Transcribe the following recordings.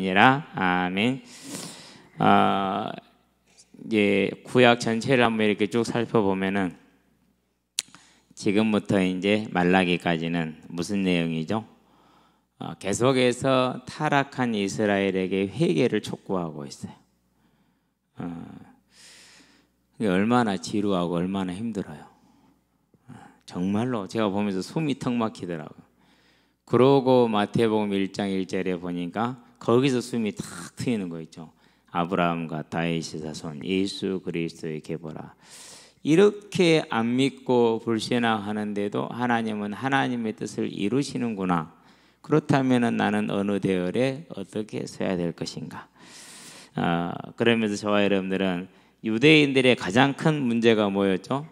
이라 아멘. 이제 구약 전체를 한번 이렇게 쭉 살펴보면은 지금부터 이제 말라기까지는 무슨 내용이죠? 계속해서 타락한 이스라엘에게 회개를 촉구하고 있어요. 얼마나 지루하고 얼마나 힘들어요. 정말로 제가 보면서 숨이 턱 막히더라고요. 그러고 마태복음 1장 1절에 보니까 거기서 숨이 탁 트이는 거 있죠. 아브라함과 다윗의 자손 예수 그리스도의 계보라. 이렇게 안 믿고 불신앙하는데도 하나님은 하나님의 뜻을 이루시는구나. 그렇다면 나는 어느 대열에 어떻게 서야 될 것인가. 그러면서 저와 여러분들은 유대인들의 가장 큰 문제가 뭐였죠?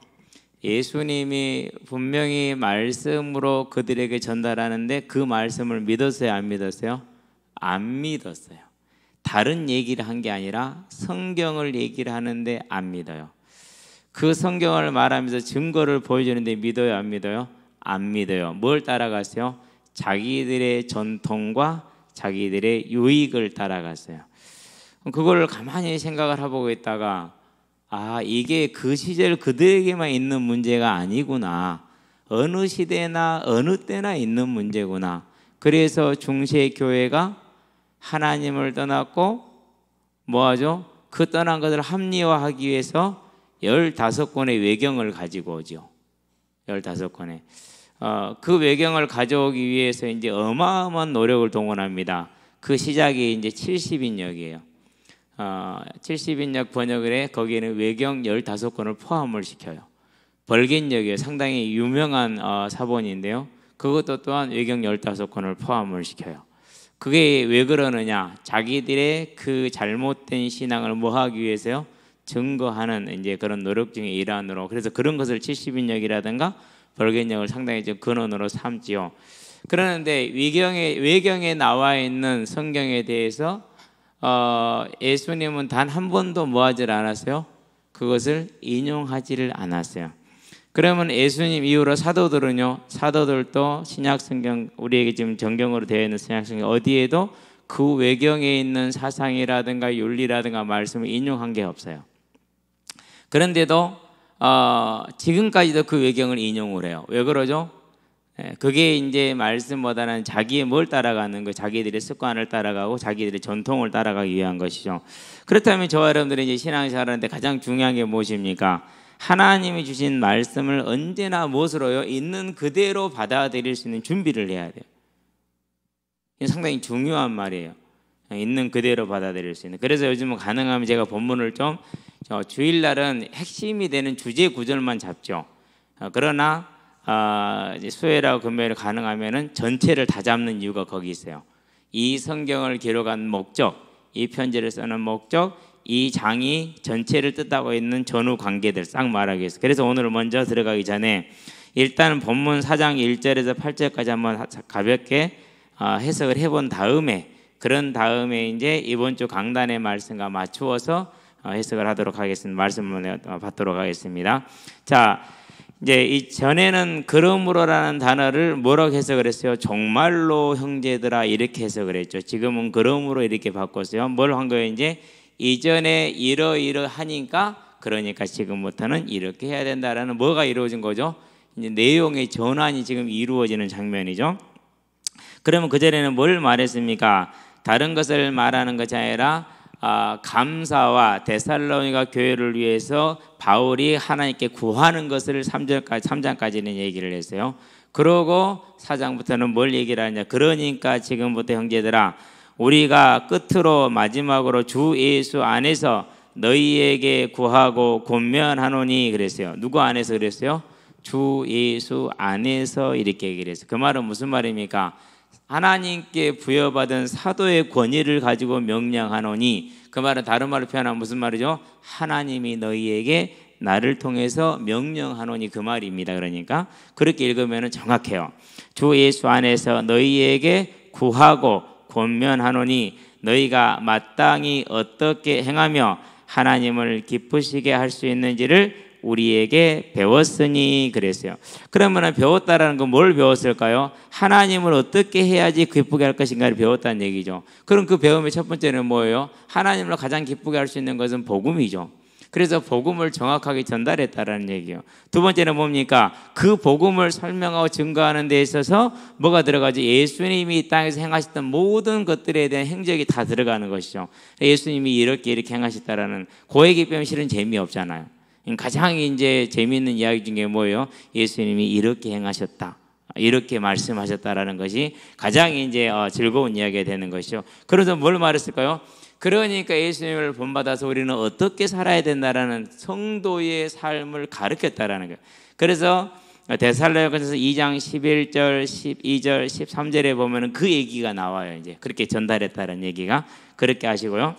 예수님이 분명히 말씀으로 그들에게 전달하는데 그 말씀을 믿었어요? 안 믿었어요? 안 믿었어요. 다른 얘기를 한 게 아니라 성경을 얘기를 하는데 안 믿어요. 그 성경을 말하면서 증거를 보여주는데 믿어요? 안 믿어요? 안 믿어요. 뭘 따라갔어요? 자기들의 전통과 자기들의 유익을 따라갔어요. 그걸 가만히 생각을 해보고 있다가 이게 그 시절 그들에게만 있는 문제가 아니구나. 어느 시대나 어느 때나 있는 문제구나. 그래서 중세 교회가 하나님을 떠났고 뭐하죠? 그 떠난 것을 합리화하기 위해서 15권의 외경을 가지고 오죠. 15권의 그 외경을 가져오기 위해서 이제 어마어마한 노력을 동원합니다. 그 시작이 이제 70인역이에요. 70인역 번역을 해 거기에는 외경 15권을 포함을 시켜요. 벌긴역이에요. 상당히 유명한 사본인데요. 그것도 또한 외경 15권을 포함을 시켜요. 그게 왜 그러느냐? 자기들의 그 잘못된 신앙을 뭐 하기 위해서요? 증거하는 이제 그런 노력 중의 일환으로. 그래서 그런 것을 70인역이라든가 벌긴역을 상당히 좀 근원으로 삼지요. 그러는데 외경에 나와 있는 성경에 대해서 예수님은 단 한 번도 뭐 하질 않았어요? 그것을 인용하지를 않았어요. 그러면 예수님 이후로 사도들은요, 사도들도 신약성경, 우리에게 지금 정경으로 되어 있는 신약성경 어디에도 그 외경에 있는 사상이라든가 윤리라든가 말씀을 인용한 게 없어요. 그런데도 지금까지도 그 외경을 인용을 해요. 왜 그러죠? 그게 이제 말씀보다는 자기의 뭘 따라가는 거, 자기들의 습관을 따라가고 자기들의 전통을 따라가기 위한 것이죠. 그렇다면 저와 여러분들이 이제 신앙생활하는데 가장 중요한 게 무엇입니까? 하나님이 주신 말씀을 언제나 무엇으로요? 있는 그대로 받아들일 수 있는 준비를 해야 돼요. 이게 상당히 중요한 말이에요. 있는 그대로 받아들일 수 있는. 그래서 요즘은 가능하면 제가 본문을 좀 주일날은 핵심이 되는 주제 구절만 잡죠. 그러나 이제 수요일하고 금요일 가능하면은 전체를 다 잡는 이유가 거기 있어요. 이 성경을 기록한 목적, 이 편지를 쓰는 목적, 이 장이 전체를 뜻하고 있는 전후 관계들 싹 말하기 위해서. 그래서 오늘 먼저 들어가기 전에 일단 본문 4장 1절에서 8절까지 한번 가볍게 해석을 해본 다음에, 그런 다음에 이제 이번 주 강단의 말씀과 맞추어서 해석을 하도록 하겠습니다. 말씀을 받도록 하겠습니다. 자, 이제 이 전에는 그러므로라는 단어를 뭐라고 해석을 했어요? 정말로 형제들아 이렇게 해석을 했죠. 지금은 그러므로 이렇게 바꿨어요. 뭘 한 거예요? 이제 이전에 이러이러하니까 그러니까 지금부터는 이렇게 해야 된다라는 뭐가 이루어진 거죠? 이제 내용의 전환이 지금 이루어지는 장면이죠. 그러면 그전에는 뭘 말했습니까? 다른 것을 말하는 것이 아니라 감사와 데살로니가 교회를 위해서 바울이 하나님께 구하는 것을 3장까지는 얘기를 했어요. 그러고 4장부터는 뭘 얘기를 하냐? 그러니까 지금부터 형제들아 우리가 끝으로 마지막으로 주 예수 안에서 너희에게 구하고 권면하노니 그랬어요. 누구 안에서 그랬어요? 주 예수 안에서 이렇게 얘기를 했어요. 그 말은 무슨 말입니까? 하나님께 부여받은 사도의 권위를 가지고 명령하노니, 그 말은 다른 말로 표현하면 무슨 말이죠? 하나님이 너희에게 나를 통해서 명령하노니 그 말입니다. 그러니까 그렇게 읽으면 정확해요. 주 예수 안에서 너희에게 구하고 권면하노니 너희가 마땅히 어떻게 행하며 하나님을 기쁘시게 할 수 있는지를 우리에게 배웠으니 그랬어요. 그러면 배웠다라는 건 뭘 배웠을까요? 하나님을 어떻게 해야지 기쁘게 할 것인가를 배웠다는 얘기죠. 그럼 그 배움의 첫 번째는 뭐예요? 하나님을 가장 기쁘게 할 수 있는 것은 복음이죠. 그래서 복음을 정확하게 전달했다라는 얘기예요. 두 번째는 뭡니까? 그 복음을 설명하고 증거하는 데 있어서 뭐가 들어가죠? 예수님이 이 땅에서 행하셨던 모든 것들에 대한 행적이 다 들어가는 것이죠. 예수님이 이렇게 행하셨다라는 고액이 빼면 실은 재미없잖아요. 가장 이제 재미있는 이야기 중에 뭐예요? 예수님이 이렇게 행하셨다, 이렇게 말씀하셨다라는 것이 가장 이제 즐거운 이야기가 되는 것이죠. 그래서 뭘 말했을까요? 그러니까 예수님을 본받아서 우리는 어떻게 살아야 된다라는 성도의 삶을 가르쳤다라는 거예요. 그래서 데살로니가서 2장 11절, 12절, 13절에 보면은 그 얘기가 나와요. 이제 그렇게 전달했다는 얘기가 그렇게 하시고요.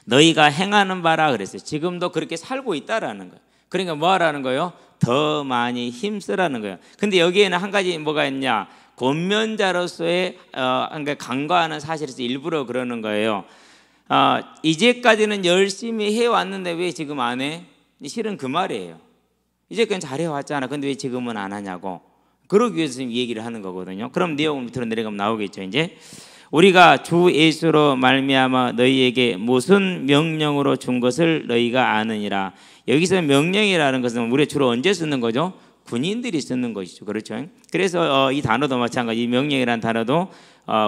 너희가 행하는 바라 그랬어요. 지금도 그렇게 살고 있다라는 거예요. 그러니까 뭐 하라는 거예요? 더 많이 힘쓰라는 거예요. 근데 여기에는 한 가지 뭐가 있냐? 권면자로서의 간과하는 사실에서 일부러 그러는 거예요. 이제까지는 열심히 해왔는데 왜 지금 안 해? 실은 그 말이에요. 이제까지 잘해왔잖아. 근데 왜 지금은 안 하냐고. 그러기 위해서 지금 얘기를 하는 거거든요. 그럼 내용 밑으로 내려가면 나오겠죠. 이제 우리가 주 예수로 말미암아 너희에게 무슨 명령으로 준 것을 너희가 아느니라. 여기서 명령이라는 것은 우리가 주로 언제 쓰는 거죠? 군인들이 쓰는 것이죠. 그렇죠? 그래서 이 단어도 마찬가지, 이 명령이라는 단어도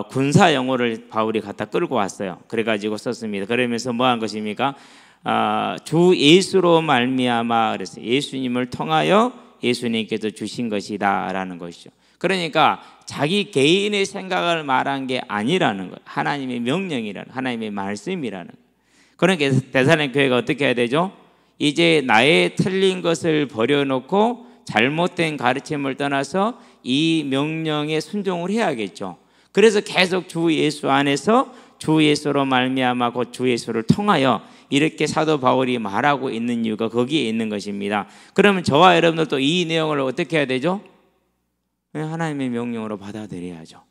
군사 용어를 바울이 갖다 끌고 왔어요. 그래가지고 썼습니다. 그러면서 뭐 한 것입니까? 주 예수로 말미암아 그랬어요. 예수님을 통하여 예수님께서 주신 것이다라는 것이죠. 그러니까 자기 개인의 생각을 말한 게 아니라는 거예요. 하나님의 명령이라는, 하나님의 말씀이라는 거예요. 그러니까 데살로니가 교회가 어떻게 해야 되죠? 이제 나의 틀린 것을 버려놓고 잘못된 가르침을 떠나서 이 명령에 순종을 해야겠죠. 그래서 계속 주 예수 안에서 주 예수로 말미암아 곧 주 예수를 통하여 이렇게 사도 바울이 말하고 있는 이유가 거기에 있는 것입니다. 그러면 저와 여러분들도 이 내용을 어떻게 해야 되죠? 하나님의 명령으로 받아들여야죠.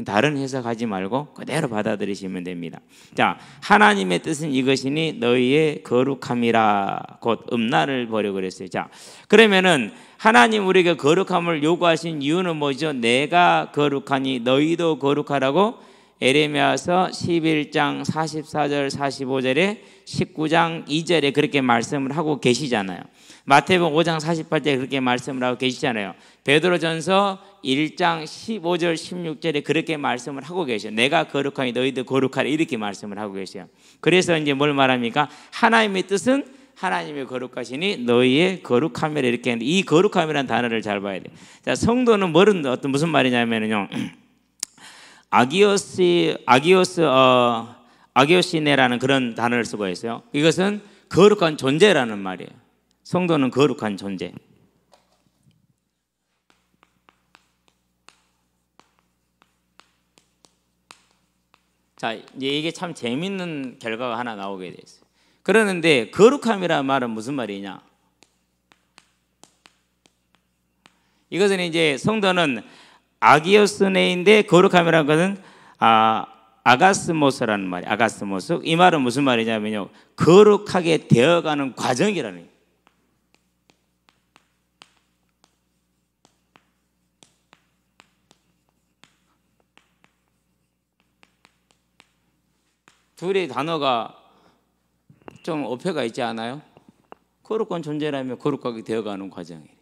다른 해석하지 말고 그대로 받아들이시면 됩니다. 자, 하나님의 뜻은 이것이니 너희의 거룩함이라 곧 음란을 버려 그랬어요. 자, 그러면은 하나님 우리에게 거룩함을 요구하신 이유는 뭐죠? 내가 거룩하니 너희도 거룩하라고 에레미야서 11장 44절 45절에 19장 2절에 그렇게 말씀을 하고 계시잖아요. 마태복음 5장 48절에 그렇게 말씀을 하고 계시잖아요. 베드로전서 1장 15절 16절에 그렇게 말씀을 하고 계셔요. 내가 거룩하니 너희도 거룩하라 이렇게 말씀을 하고 계세요. 그래서 이제 뭘 말합니까? 하나님의 뜻은 하나님의 거룩하시니 너희의 거룩함이라 이렇게 했는데 이 거룩함이라는 단어를 잘 봐야 돼요. 자, 성도는 무슨 말이냐면요. 아기오시네라는 그런 단어를 쓰고 있어요. 이것은 거룩한 존재라는 말이에요. 성도는 거룩한 존재. 자, 이제 이게 참 재밌는 결과가 하나 나오게 돼 있어요. 그러는데 거룩함이라는 말은 무슨 말이냐? 이것은 이제 성도는 아기오스네인데 거룩함이라는 것은 아가스모스라는 말이에요. 아가스모스. 이 말은 무슨 말이냐면요. 거룩하게 되어가는 과정이라는 거예요. 둘의 단어가 좀 어폐가 있지 않아요? 거룩한 존재라면 거룩하게 되어가는 과정이에요.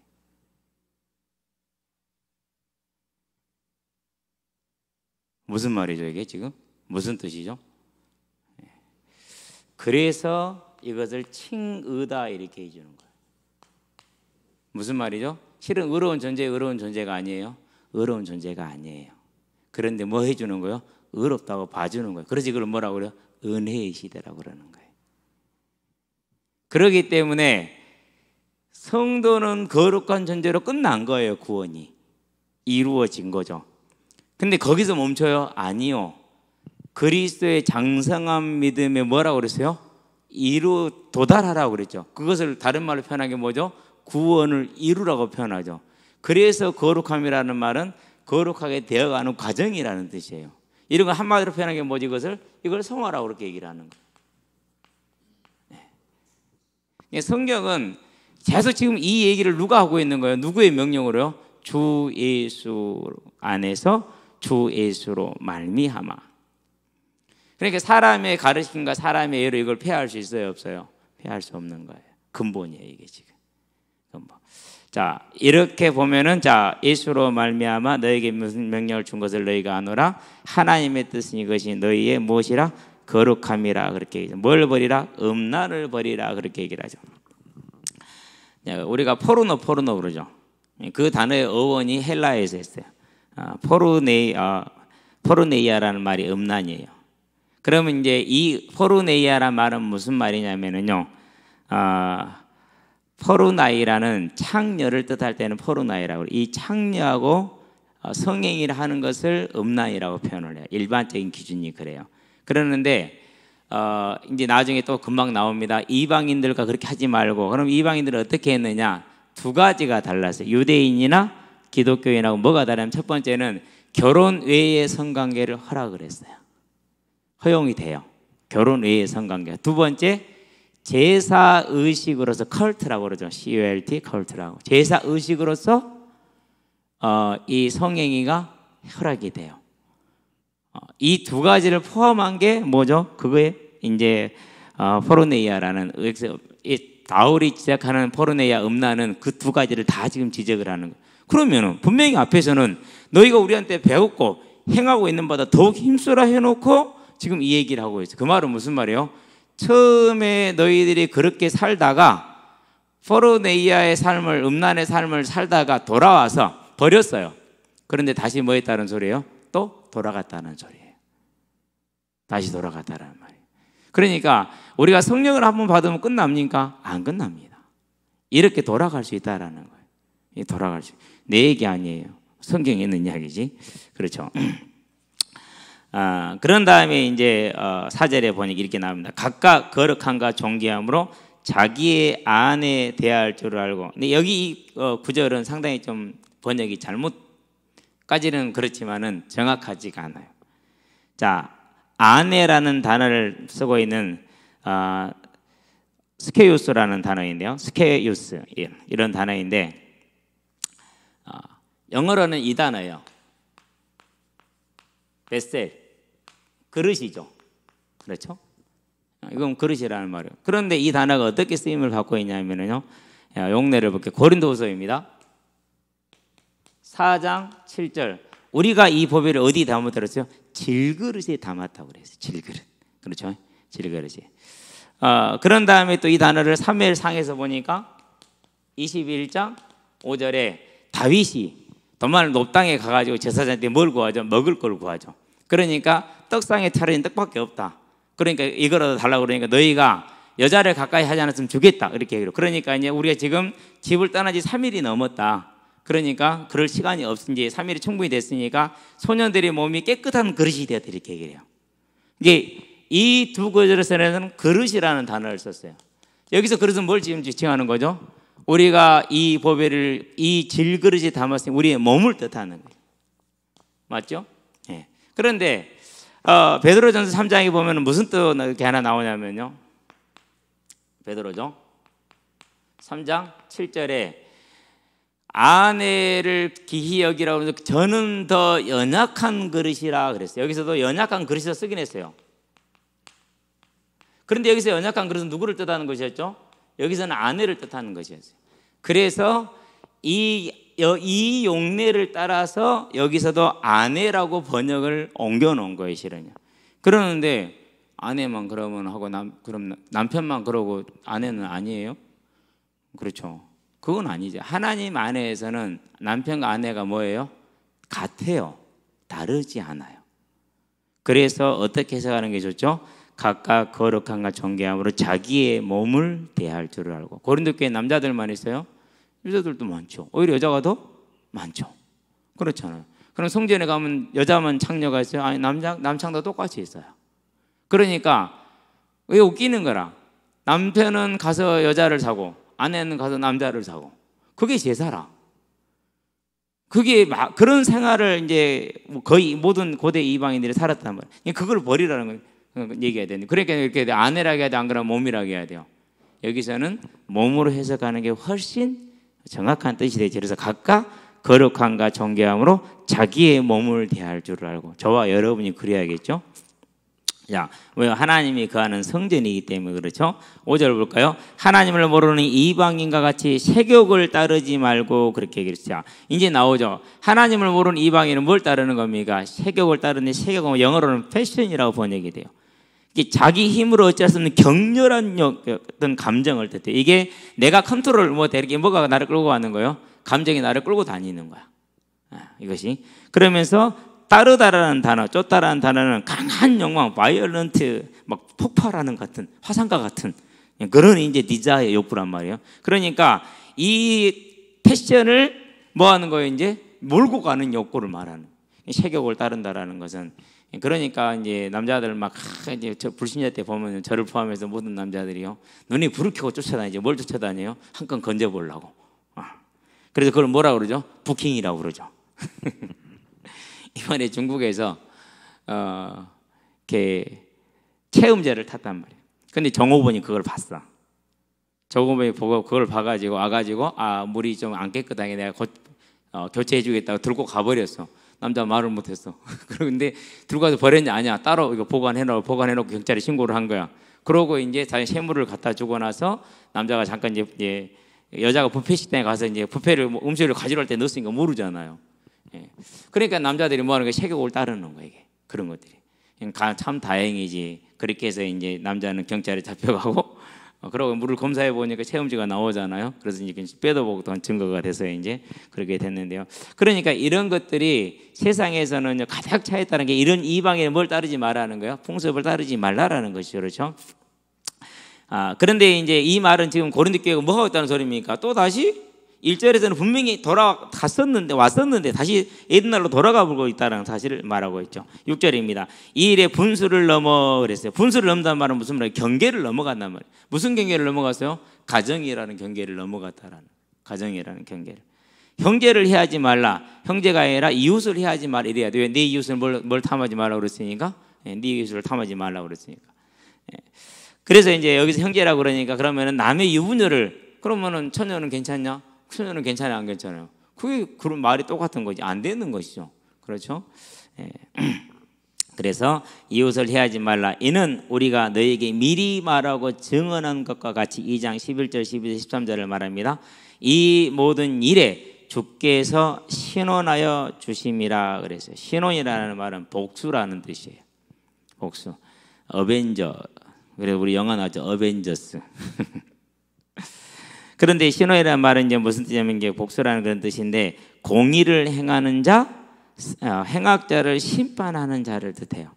무슨 말이죠 이게 지금? 무슨 뜻이죠? 그래서 이것을 칭의다 이렇게 해주는 거예요. 무슨 말이죠? 실은 의로운 존재가 아니에요. 의로운 존재가 아니에요. 그런데 뭐 해주는 거예요? 의롭다고 봐주는 거예요. 그래서 이걸 뭐라고 그래요? 은혜의 시대라고 그러는 거예요. 그렇기 때문에 성도는 거룩한 존재로 끝난 거예요. 구원이 이루어진 거죠. 근데 거기서 멈춰요? 아니요. 그리스도의 장성한 믿음에 뭐라고 그랬어요? 도달하라고 그랬죠. 그것을 다른 말로 표현하는 게 뭐죠? 구원을 이루라고 표현하죠. 그래서 거룩함이라는 말은 거룩하게 되어가는 과정이라는 뜻이에요. 이런 거 한마디로 표현하는 게 뭐지? 이걸 성화라고 그렇게 얘기를 하는 거예요. 성경은 계속 지금 이 얘기를 누가 하고 있는 거예요? 누구의 명령으로요? 주 예수 안에서 주 예수로 말미암아. 그러니까 사람의 가르침과 사람의 예로 이걸 폐할 수 있어요, 없어요? 폐할 수 없는 거예요. 근본이에요, 이게 지금. 근본. 자, 이렇게 보면은, 자, 예수로 말미암아 너에게 무슨 명령을 준 것을 너희가 아노라. 하나님의 뜻은 이것이 너희의 무엇이라? 거룩함이라. 그렇게 얘기해요. 뭘 버리라? 음란을 버리라. 그렇게 얘기를 하죠. 우리가 포르노 그러죠. 그 단어의 어원이 헬라에서 했어요. 포르네이아라는 말이 음란이에요. 그러면 이제 이 포르네이아라는 말은 무슨 말이냐면은요, 포르나이라는 창녀를 뜻할 때는 포르나이라고, 이 창녀하고 성행위를 하는 것을 음란이라고 표현을 해요. 일반적인 기준이 그래요. 그러는데 이제 나중에 또 금방 나옵니다. 이방인들과 그렇게 하지 말고. 그럼 이방인들은 어떻게 했느냐? 두 가지가 달랐어요. 유대인이나 기독교인하고 뭐가 다르냐면, 첫 번째는 결혼 외의 성관계를 허락을 했어요. 허용이 돼요. 결혼 외의 성관계. 두 번째, 제사 의식으로서 컬트라고 그러죠. CULT, 컬트라고. 제사 의식으로서 이 성행위가 허락이 돼요. 이 두 가지를 포함한 게 뭐죠? 그거에 이제 포르네이아라는, 바울이 지적하는 포르네이아 음란은 그 두 가지를 다 지금 지적을 하는 거예요. 그러면은 분명히 앞에서는 너희가 우리한테 배웠고 행하고 있는 바다 더욱 힘쓰라 해놓고 지금 이 얘기를 하고 있어요. 그 말은 무슨 말이에요? 처음에 너희들이 그렇게 살다가 포르네이아의 삶을, 음란의 삶을 살다가 돌아와서 버렸어요. 그런데 다시 뭐 했다는 소리예요? 또 돌아갔다는 소리예요. 다시 돌아갔다는 말이에요. 그러니까 우리가 성령을 한번 받으면 끝납니까? 안 끝납니다. 이렇게 돌아갈 수 있다라는 거예요. 돌아갈 수. 내 얘기 아니에요. 성경에 있는 이야기지. 그렇죠. 그런 다음에 이제 4절에 보니까 이렇게 나옵니다. 각각 거룩함과 존귀함으로 자기의 아내 대할 줄 알고. 근데 여기 이 구절은 상당히 좀 번역이 잘못까지는 그렇지만은 정확하지가 않아요. 자, 아내라는 단어를 쓰고 있는 스케유스라는 단어인데요. 스케유스, 이런 단어인데 영어로는 이 단어예요. 베셀, 그릇이죠. 그렇죠? 이건 그릇이라는 말이에요. 그런데 이 단어가 어떻게 쓰임을 받고 있냐면요, 용례를 볼게요. 고린도후서입니다. 4장 7절. 우리가 이 보배를 어디 담아 들었어요? 질그릇에 담았다고 그랬어요. 질그릇. 그렇죠? 질그릇이. 그런 다음에 또 이 단어를 사무엘상에서 보니까 21장 5절에 다윗이 도망을 높당에 가가지고 제사장한테 뭘 구하죠? 먹을 걸 구하죠. 그러니까 떡상에 차려진 떡밖에 없다. 그러니까 이거라도 달라고 그러니까 너희가 여자를 가까이 하지 않았으면 주겠다. 이렇게 얘기해요. 그러니까 이제 우리가 지금 집을 떠난 지 3일이 넘었다. 그러니까 그럴 시간이 없은지 3일이 충분히 됐으니까 소년들의 몸이 깨끗한 그릇이 되었다. 이렇게 얘기해요. 이게 이 두 구절에서는 그릇이라는 단어를 썼어요. 여기서 그릇은 뭘 지금 지칭하는 거죠? 우리가 이 보배를 이 질그릇에 담았으니 우리의 몸을 뜻하는 거예요. 맞죠? 예. 그런데 베드로전서 3장에 보면 무슨 뜻 이렇게 하나 나오냐면요. 베드로죠. 3장 7절에 아내를 기히 여기라고 해서 저는 더 연약한 그릇이라 그랬어요. 여기서도 연약한 그릇이라 쓰긴 했어요. 그런데 여기서 연약한 그릇은 누구를 뜻하는 것이었죠? 여기서는 아내를 뜻하는 것이었어요. 그래서 이 용례를 따라서 여기서도 아내라고 번역을 옮겨놓은 거예요, 실은요. 그러는데 아내만 그러면 하고 그럼 남편만 그러고 아내는 아니에요? 그렇죠. 그건 아니죠. 하나님 안에서는 남편과 아내가 뭐예요? 같아요. 다르지 않아요. 그래서 어떻게 해석하는 게 좋죠? 각각 거룩함과 존귀함으로 자기의 몸을 대할 줄을 알고. 고린도 교회 남자들만 있어요? 여자들도 많죠. 오히려 여자가 더 많죠. 그렇잖아요. 그럼 성전에 가면 여자만 창녀가 있어요? 아니 남창도 똑같이 있어요. 그러니까 왜 웃기는 거라. 남편은 가서 여자를 사고 아내는 가서 남자를 사고. 그게 제사라. 그게 그런 생활을 이제 거의 모든 고대 이방인들이 살았단 말이에요. 그걸 버리라는 거 얘기해야 되는데, 그러니까 이렇게 아내라고 해야 돼, 안 그러면 몸이라고 해야 돼요. 여기서는 몸으로 해석하는 게 훨씬 정확한 뜻이 되죠. 그래서 각각 거룩함과 존귀함으로 자기의 몸을 대할 줄 알고, 저와 여러분이 그래야겠죠. 자, 왜? 하나님이 거하는 성전이기 때문에 그렇죠. 5절 볼까요? 하나님을 모르는 이방인과 같이 세욕을 따르지 말고, 그렇게 얘기했죠. 자, 이제 나오죠. 하나님을 모르는 이방인은 뭘 따르는 겁니까? 세욕을 따르는데, 세욕은 영어로는 패션이라고 번역이 돼요. 이게 자기 힘으로 어쩔 수 없는 격렬한 어떤 감정을 뜻해요. 이게 내가 컨트롤 못해. 뭐가 나를 끌고 가는 거예요? 감정이 나를 끌고 다니는 거야. 이것이. 그러면서 따르다라는 단어, 쫓다라는 단어는 강한 욕망, 바이올런트, 막 폭발하는 같은, 화산과 같은 그런 이제 디자의 욕구란 말이에요. 그러니까 이 패션을 뭐 하는 거예요? 이제 몰고 가는 욕구를 말하는. 세욕을 따른다라는 것은, 그러니까 이제 남자들 막 이제 저 불신자 때 보면, 저를 포함해서 모든 남자들이요, 눈이 불을 켜고 쫓아다니죠. 뭘 쫓아다녀요? 한 건 건져보려고. 그래서 그걸 뭐라고 그러죠? 부킹이라고 그러죠. 이번에 중국에서 이렇게 체험제를 탔단 말이에요. 근데 정호번이 그걸 봤어. 정호번이 보고 그걸 봐가지고 와가지고, 물이 좀 안 깨끗하게 내가 교체해주겠다고 들고 가버렸어. 남자 말을 못했어. 그런데 들고 가서 버렸냐? 아니야. 따로 이거 보관해놓고 경찰에 신고를 한 거야. 그러고 이제 자기 세물을 갖다 주고 나서 남자가 잠깐 이제 여자가 뷔페 식당에 가서 이제 뷔페를 음식을 가지러 올 때 넣었으니까 모르잖아요. 그러니까 남자들이 뭐 하는 게 세욕을 따르는 거예요. 이게. 그런 것들이. 참 다행이지. 그렇게 해서 이제 남자는 경찰에 잡혀가고, 그러고 물을 검사해 보니까 체험지가 나오잖아요. 그래서 이제 빼도보고 증거가 돼서 이제 그렇게 됐는데요. 그러니까 이런 것들이 세상에서는 가득 차 있다는 게, 이런 이방에 뭘 따르지 말라는 거예요? 풍습을 따르지 말라라는 것이죠. 그렇죠? 그런데 이제 이 말은 지금 고린도 교회가 뭐 하고 있다는 소리입니까? 또 다시 1절에서는 분명히 왔었는데 다시 옛날로 돌아가 보고 있다는 사실을 말하고 있죠. 6절입니다. 이 일에 분수를 넘어 그랬어요. 분수를 넘는다는 말은 무슨 말이에요? 경계를 넘어간단 말이에요. 무슨 경계를 넘어갔어요? 가정이라는 경계를 넘어갔다라는, 가정이라는 경계를. 형제를 해하지 말라. 형제가 아니라 이웃을 해하지 말라 이래야 돼요. 네 이웃을 뭘 탐하지 말라고 그랬으니까. 네 이웃을 탐하지 말라고 그랬으니까. 그래서 이제 여기서 형제라고 그러니까, 그러면은 남의 유부녀를, 그러면은 처녀는 괜찮냐? 처녀는 괜찮아요, 안 괜찮아요? 그게 그런 말이 똑같은 거지. 안 되는 것이죠. 그렇죠? 그래서 이웃을 해하지 말라. 이는 우리가 너에게 미리 말하고 증언한 것과 같이 2장 11절, 12절, 13절을 말합니다. 이 모든 일에 주께서 신원하여 주심이라 그랬어요. 신원이라는 말은 복수라는 뜻이에요. 복수. 어벤져. 그래서 우리 영화 나왔죠. 어벤져스. 그런데 신호이라는 말은 이제 무슨 뜻이냐면, 이게 복수라는 그런 뜻인데, 공의를 행하는 자, 행악자를 심판하는 자를 뜻해요.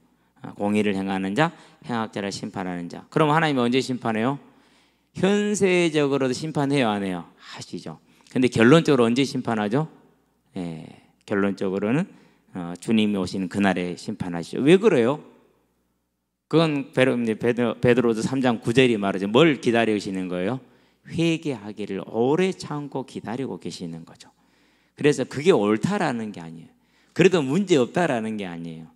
공의를 행하는 자, 행악자를 심판하는 자. 그럼 하나님이 언제 심판해요? 현세적으로도 심판해요, 안 해요? 하시죠. 근데 결론적으로 언제 심판하죠? 결론적으로는 주님이 오시는 그날에 심판하시죠. 왜 그래요? 그건 베드로서 3장 9절이 말하죠. 뭘 기다리시는 거예요? 회개하기를 오래 참고 기다리고 계시는 거죠. 그래서 그게 옳다라는 게 아니에요. 그래도 문제 없다라는 게 아니에요.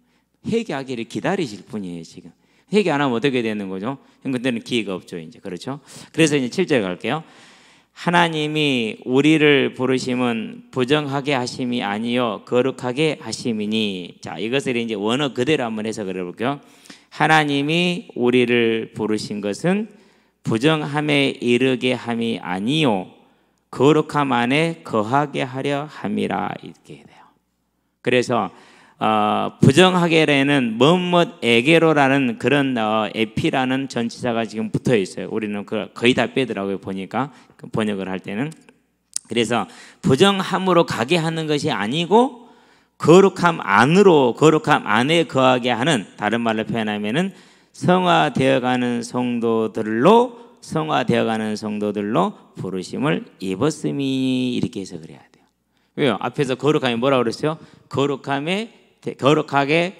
회개하기를 기다리실 뿐이에요. 지금 회개 안 하면 어떻게 되는 거죠? 그때는 기회가 없죠. 이제 그렇죠. 그래서 이제 7절 갈게요. 하나님이 우리를 부르심은 부정하게 하심이 아니요 거룩하게 하심이니. 자, 이것을 이제 원어 그대로 한번 해석을 해볼게요. 하나님이 우리를 부르신 것은 부정함에 이르게 함이 아니요 거룩함 안에 거하게 하려 함이라, 이렇게 돼요. 그래서 부정하게라는 뭐뭐에게로라는 그런 에피라는 전치사가 지금 붙어 있어요. 우리는 거의 다 빼더라고요, 보니까 번역을 할 때는. 그래서 부정함으로 가게 하는 것이 아니고 거룩함 안으로, 거룩함 안에 거하게 하는, 다른 말로 표현하면은 성화되어가는 성도들로 부르심을 입었음이, 이렇게 해석을 해야 돼요. 왜요? 앞에서 거룩함이 뭐라고 그랬어요? 거룩하게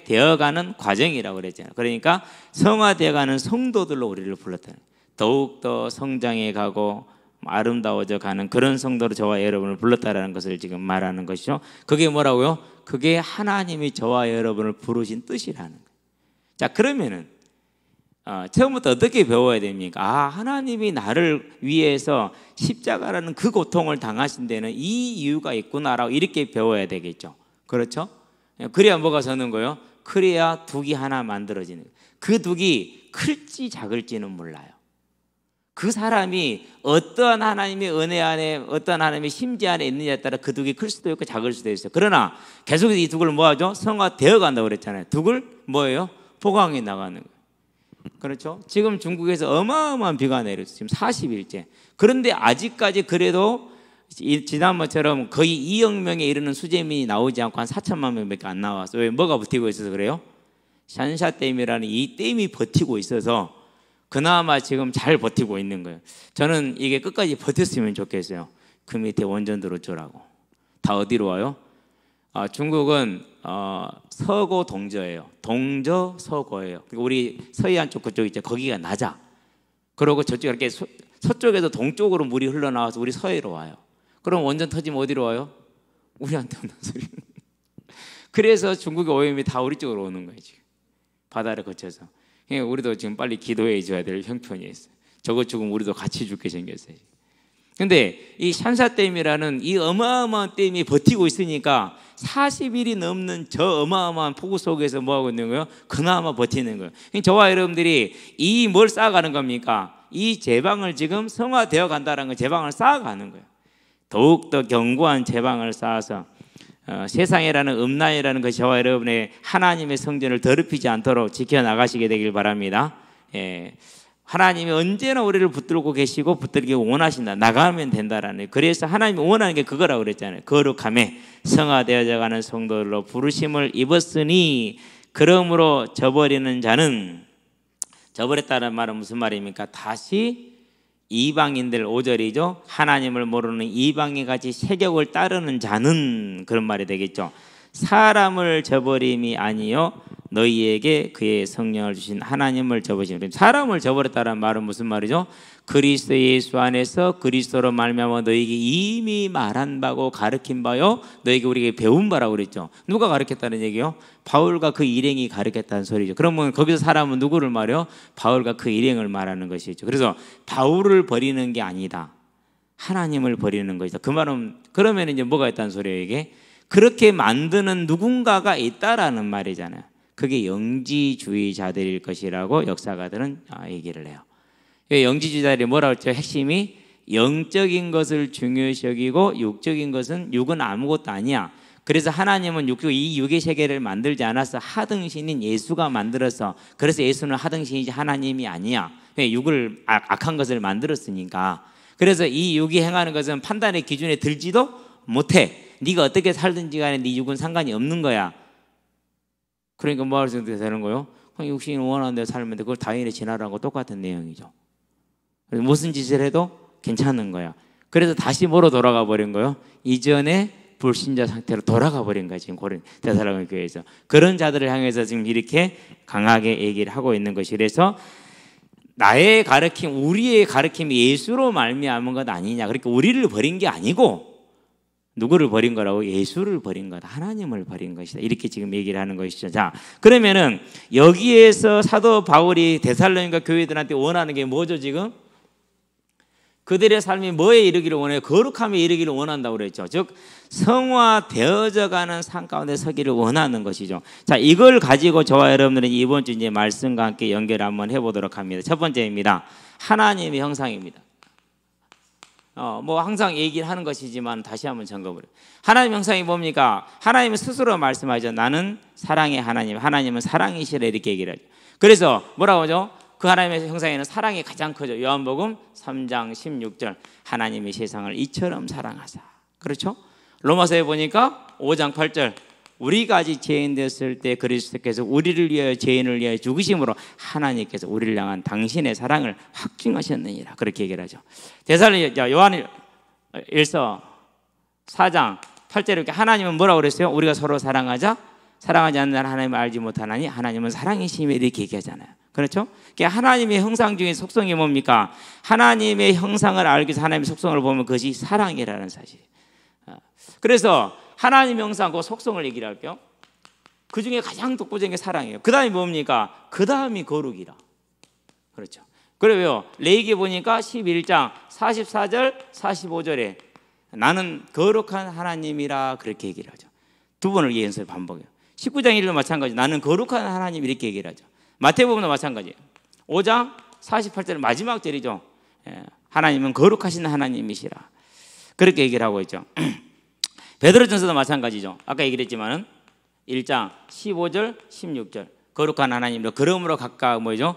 되어가는 과정이라고 그랬잖아요. 그러니까 성화되어가는 성도들로 우리를 불렀다는, 더욱더 성장해 가고 아름다워져 가는 그런 성도로 저와 여러분을 불렀다라는 것을 지금 말하는 것이죠. 그게 뭐라고요? 그게 하나님이 저와 여러분을 부르신 뜻이라는 거예요. 자, 그러면은 처음부터 어떻게 배워야 됩니까? 하나님이 나를 위해서 십자가라는 그 고통을 당하신 데는 이 이유가 있구나라고 이렇게 배워야 되겠죠. 그렇죠? 그래야 뭐가 서는 거예요? 그래야 둑이 하나 만들어지는 거예요. 그 둑이 클지 작을지는 몰라요. 그 사람이 어떠한 하나님의 은혜 안에, 어떠한 하나님의 심지 안에 있느냐에 따라 그 둑이 클 수도 있고 작을 수도 있어요. 그러나 계속해서 이 둑을 뭐하죠? 성화되어 간다고 그랬잖아요. 둑을 뭐예요? 보강해 나가는 거예요. 그렇죠? 지금 중국에서 어마어마한 비가 내렸어요. 지금 40일째. 그런데 아직까지 그래도 지난번처럼 거의 2억 명에 이르는 수재민이 나오지 않고 한 4천만 명밖에 안 나왔어요. 왜? 뭐가 버티고 있어서 그래요? 샨샤댐이라는 이 댐이 버티고 있어서 그나마 지금 잘 버티고 있는 거예요. 저는 이게 끝까지 버텼으면 좋겠어요. 그 밑에 원전들 어쩌라고. 다 어디로 와요? 중국은 서고 동저예요. 동저 서고예요. 그러니까 우리 서해안 쪽 그쪽 있죠. 거기가 낮아. 그러고 저쪽 이렇게 서쪽에서 동쪽으로 물이 흘러나와서 우리 서해로 와요. 그럼 원전 터지면 어디로 와요? 우리한테 오는 소리. 그래서 중국의 오염이 다 우리 쪽으로 오는 거예요. 지금 바다를 거쳐서. 그러니까 우리도 지금 빨리 기도해 줘야 될 형편이 있어요. 저것 죽으면 우리도 같이 죽게 생겼어요. 근데 이 샨샤댐이라는 이 어마어마한 댐이 버티고 있으니까 40일이 넘는 저 어마어마한 폭우 속에서 뭐하고 있는 거예요? 그나마 버티는 거예요. 저와 여러분들이 이 뭘 쌓아가는 겁니까? 이 제방을 지금 성화되어 간다는 거, 제방을 쌓아가는 거예요. 더욱더 견고한 제방을 쌓아서 세상이라는 음란이라는 것이 저와 여러분의 하나님의 성전을 더럽히지 않도록 지켜나가시게 되길 바랍니다. 하나님이 언제나 우리를 붙들고 계시고 붙들기 원하신다. 나가면 된다라는. 그래서 하나님이 원하는 게 그거라고 그랬잖아요. 거룩함에 성화되어져 가는 성도들로 부르심을 입었으니 그러므로 저버리는 자는, 저버렸다는 말은 무슨 말입니까? 다시 이방인들 5절이죠. 하나님을 모르는 이방인 같이 세격을 따르는 자는, 그런 말이 되겠죠. 사람을 저버림이 아니요 너희에게 그의 성령을 주신 하나님을 저버리심. 사람을 저버렸다는 말은 무슨 말이죠? 그리스도 예수 안에서 그리스도로 말미암아 너희에게 이미 말한 바고 가르친 바요 너희에게 우리에게 배운 바라고 그랬죠. 누가 가르쳤다는 얘기요? 바울과 그 일행이 가르쳤다는 소리죠. 그러면 거기서 사람은 누구를 말해요? 바울과 그 일행을 말하는 것이죠. 그래서 바울을 버리는 게 아니다, 하나님을 버리는 것이다. 그 말은 그러면 이제 뭐가 있다는 소리예요? 이게 그렇게 만드는 누군가가 있다라는 말이잖아요. 그게 영지주의자들일 것이라고 역사가들은 얘기를 해요. 영지주의자들이 뭐라고 했죠? 핵심이 영적인 것을 중요시 여기고 육적인 것은, 육은 아무것도 아니야. 그래서 하나님은 이 육의 세계를 만들지 않아서 하등신인 예수가 만들어서, 그래서 예수는 하등신이지 하나님이 아니야. 육을 악한 것을 만들었으니까. 그래서 이 육이 행하는 것은 판단의 기준에 들지도 못해. 네가 어떻게 살든지 간에 네 육은 상관이 없는 거야. 그러니까 뭐 할 수 되는 거예요? 육신이 원하는 대로 살면 돼. 그걸 다윈이 지나라고 똑같은 내용이죠. 무슨 짓을 해도 괜찮은 거야. 그래서 다시 뭐로 돌아가 버린 거예요? 이전에 불신자 상태로 돌아가 버린 거야. 지금 데살로니가 교회에서. 그런 자들을 향해서 지금 이렇게 강하게 얘기를 하고 있는 것이. 그래서 나의 가르침, 우리의 가르침이 예수로 말미암은 것 아니냐. 그러니까 우리를 버린 게 아니고 누구를 버린 거라고? 예수를 버린 거다. 하나님을 버린 것이다. 이렇게 지금 얘기를 하는 것이죠. 자, 그러면은 여기에서 사도 바울이 데살로니가 교회들한테 원하는 게 뭐죠? 지금 그들의 삶이 뭐에 이르기를 원해요? 거룩함에 이르기를 원한다고 그랬죠. 즉 성화되어져 가는 삶 가운데 서기를 원하는 것이죠. 자, 이걸 가지고 저와 여러분들은 이번 주 이제 말씀과 함께 연결 한번 해보도록 합니다. 첫 번째입니다. 하나님의 형상입니다. 뭐 항상 얘기를 하는 것이지만 다시 한번 점검을 해요. 하나님 형상이 뭡니까? 하나님은 스스로 말씀하죠. 나는 사랑의 하나님, 하나님은 사랑이시라, 이렇게 얘기를 하죠. 그래서 뭐라고 하죠? 그 하나님의 형상에는 사랑이 가장 크죠. 요한복음 3장 16절 하나님이 세상을 이처럼 사랑하사. 그렇죠? 로마서에 보니까 5장 8절 우리가 아직 죄인 됐을 때 그리스도께서 우리를 위하여 죄인을 위하여 죽으심으로 하나님께서 우리를 향한 당신의 사랑을 확증하셨느니라, 그렇게 얘기를 하죠. 요한 1서 4장 8절에 이렇게 하나님은 뭐라고 그랬어요? 우리가 서로 사랑하자. 사랑하지 않는 하나님을 알지 못하나니 하나님은 사랑이시며, 이렇게 얘기하잖아요. 그렇죠? 하나님의 형상 중에 속성이 뭡니까? 하나님의 형상을 알기 위해서 하나님의 속성을 보면 그것이 사랑이라는 사실. 그래서 하나님 형상, 그 속성을 얘기를 할게요. 그 중에 가장 독보적인 게 사랑이에요. 그 다음이 뭡니까? 그 다음이 거룩이라. 그렇죠. 그래요. 레위기 보니까 11장 44절 45절에 나는 거룩한 하나님이라 그렇게 얘기를 하죠. 두 번을 연속 반복해요. 19장 1절도 마찬가지. 나는 거룩한 하나님 이렇게 얘기를 하죠. 마태복음도 마찬가지예요. 5장 48절 마지막 절이죠. 하나님은 거룩하신 하나님이시라 그렇게 얘기를 하고 있죠. 베드로전서도 마찬가지죠. 아까 얘기를 했지만은 1장 15절 16절 거룩한 하나님으로 그러므로 각각 뭐죠?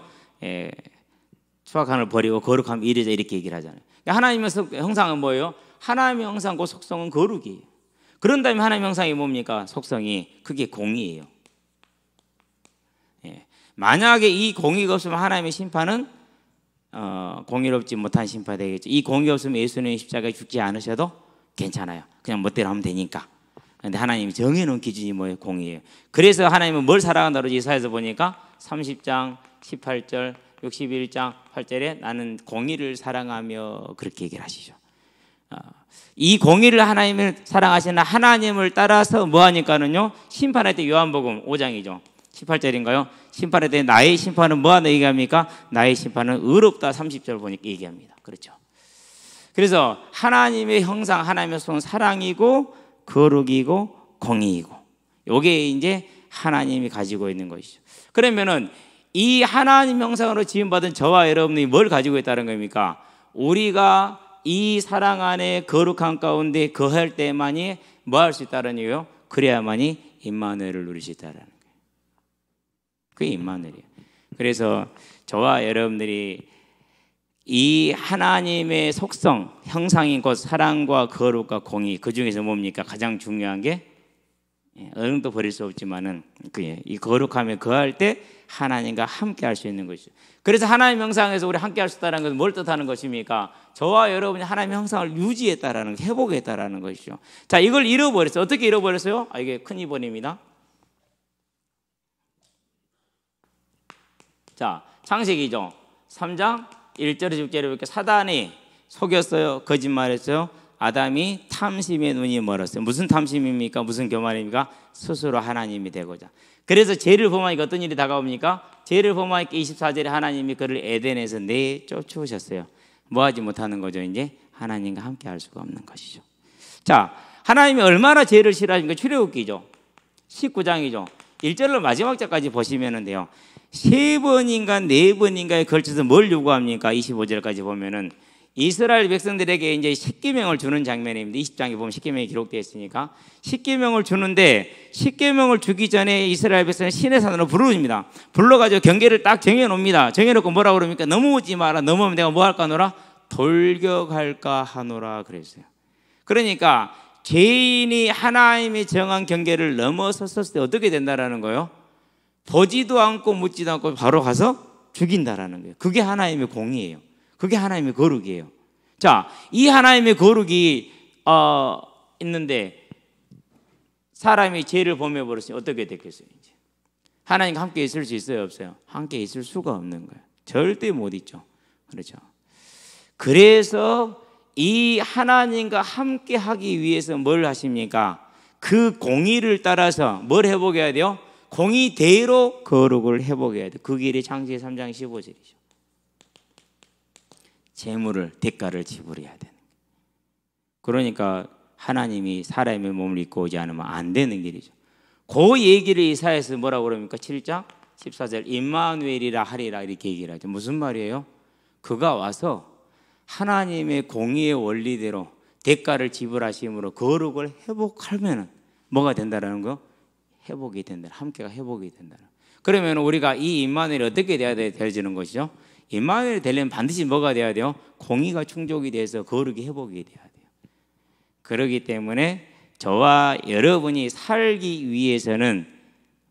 추악함을 버리고 거룩함을 이루자 이렇게 얘기를 하잖아요. 하나님의 형상은 뭐예요? 하나님의 형상 그 속성은 거룩이에요. 그런 다음에 하나님의 형상이 뭡니까? 속성이 그게 공의예요. 만약에 이 공의가 없으면 하나님의 심판은 공의롭지 못한 심판이 되겠죠. 이 공의 없으면 예수님의 십자가에 죽지 않으셔도 괜찮아요. 그냥 멋대로 하면 되니까. 그런데 하나님이 정해놓은 기준이 뭐예요? 공의예요. 그래서 하나님은 뭘 사랑한다고 그러지? 이사야서 보니까 30장 18절 61장 8절에 나는 공의를 사랑하며 그렇게 얘기를 하시죠. 이 공의를 하나님을 사랑하시는 하나님을 따라서 뭐 하니까는요, 심판할 때 요한복음 5장이죠. 18절인가요? 심판할 때 나의 심판은 뭐하다 얘기합니까? 나의 심판은 의롭다 30절 보니까 얘기합니다. 그렇죠. 그래서 하나님의 형상, 하나님의 손은 사랑이고 거룩이고 공의이고 요게 이제 하나님이 가지고 있는 것이죠. 그러면은 이 하나님 형상으로 지음받은 저와 여러분이 뭘 가지고 있다는 겁니까? 우리가 이 사랑 안에 거룩한 가운데 거할 때만이 뭐 할 수 있다는 이유요? 그래야만이 임마누엘을 누릴 수 있다는 거예요. 그게 임마누엘이에요. 그래서 저와 여러분들이 이 하나님의 속성, 형상인 것 사랑과 거룩과 공의 그 중에서 뭡니까? 가장 중요한 게 어느 정도 버릴 수 없지만은 이 거룩함에 거할 때 하나님과 함께 할 수 있는 것이죠. 그래서 하나님 형상에서 우리 함께 할 수 있다는 것은 뭘 뜻하는 것입니까? 저와 여러분이 하나님 형상을 유지했다라는 회복했다라는 것이죠. 자, 이걸 잃어버렸어요. 어떻게 잃어버렸어요? 이게 큰 이번입니다. 자, 창세기죠. 3장 1절에 6절에 이렇게 사단이 속였어요. 거짓말했어요. 아담이 탐심의 눈이 멀었어요. 무슨 탐심입니까? 무슨 교만입니까? 스스로 하나님이 되고자. 그래서 죄를 범하니까 어떤 일이 다가옵니까? 죄를 범하니까 24절에 하나님이 그를 에덴에서 내쫓으셨어요. 뭐하지 못하는 거죠? 이제 하나님과 함께 할 수가 없는 것이죠. 자, 하나님이 얼마나 죄를 싫어하십니까? 출애굽기죠. 19장이죠. 1절로 마지막 절까지 보시면 돼요. 3번인가 4번인가에 걸쳐서 뭘 요구합니까? 25절까지 보면은 이스라엘 백성들에게 이제 십계명을 주는 장면입니다. 20장에 보면 십계명이 기록되어 있으니까 십계명을 주는데 십계명을 주기 전에 이스라엘 백성은 신의 산으로 부릅니다. 불러가지고 경계를 딱 정해놓습니다. 정해놓고 뭐라고 그럽니까? 넘어오지 마라. 넘어오면 내가 뭐 할까 하노라? 돌격할까 하노라 그랬어요. 그러니까 죄인이 하나님이 정한 경계를 넘어섰을 때 어떻게 된다라는 거예요? 보지도 않고 묻지도 않고 바로 가서 죽인다라는 거예요. 그게 하나님의 공의예요. 그게 하나님의 거룩이에요. 자, 이 하나님의 거룩이 있는데 사람이 죄를 범해버렸으니 어떻게 됐겠어요? 이제 하나님과 함께 있을 수 있어요, 없어요? 함께 있을 수가 없는 거예요. 절대 못 있죠. 그렇죠. 그래서 이 하나님과 함께 하기 위해서 뭘 하십니까? 그 공의를 따라서 뭘 회복해야 돼요? 공의대로 거룩을 회복해야 돼요. 그 길이 창세기 3장 15절이죠. 재물을 대가를 지불해야 되는 거예요. 그러니까 하나님이 사람의 몸을 입고 오지 않으면 안 되는 길이죠. 그 얘기를 이사야에서 뭐라고 그럽니까? 7장 14절 임마누엘이라 하리라 이렇게 얘기를 하죠. 무슨 말이에요? 그가 와서 하나님의 공의의 원리대로 대가를 지불하심으로 거룩을 회복하면 뭐가 된다라는 거요? 회복이 된다. 함께가 회복이 된다. 그러면 우리가 이 임마누엘이 어떻게 돼야 되어지는 것이죠? 임마누엘이 되려면 반드시 뭐가 돼야 돼요? 공의가 충족이 돼서 거룩이 회복이 돼야 돼요. 그렇기 때문에 저와 여러분이 살기 위해서는